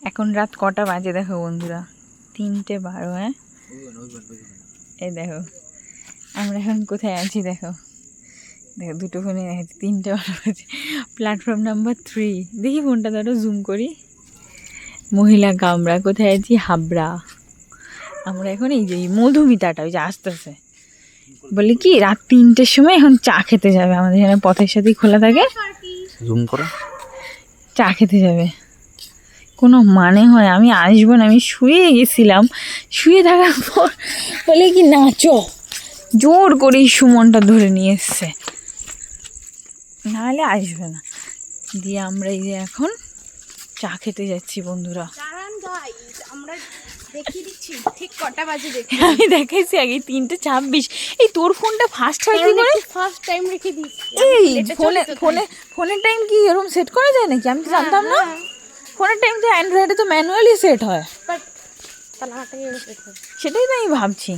এখন রাত কটা বাজে দেখো বন্ধুরা, 3:12। হ্যাঁ এই দেখো আমরা এখন কোথায় আছি দেখো, দেখো দুটো ফোনে দেখাচ্ছি, 3:12 বাজে। Platform number 3। দেখি ফোনটা ধরো জুম করি। মহিলা কামরা কোথায় আছি? হাবড়া। আমরা এখন এই যে মধুমিতাটা ওই যে আসতেছে, বলি কি রাত 3টের সময় এখন চা খেতে যাবে, আমাদের এখানে পথের সাথেই খোলা থাকে, জুম করো, চা খেতে যাবে। কোনো মানে হয়? আমি আসবো না, আমি শুয়ে গেছিলাম, শুয়ে থাকার পর বলে কি নাচো, জোর করেই সুমনটা ধরে নিয়ে এসছে, নাহলে আসবে না। দিয়ে আমরা এই যে এখন চা খেতে যাচ্ছি বন্ধুরা। আমরা দেখিয়ে দিচ্ছি ঠিক কটা বাজে দেখি। আমি দেখাইছি আগে 3:26। এই তোর ফোনটা ফাস্ট হয় কি করে? ফার্স্ট টাইম রেখে দিচ্ছি। এই ফোনের টাইম কি এরকম সেট করা যায় নাকি? আমি তো জানতাম না। ফোনের টাইম তো অ্যান্ড্রয়েডে তো ম্যানুয়ালি সেট হয়, তাহলে সেটাই তো আমি ভাবছি।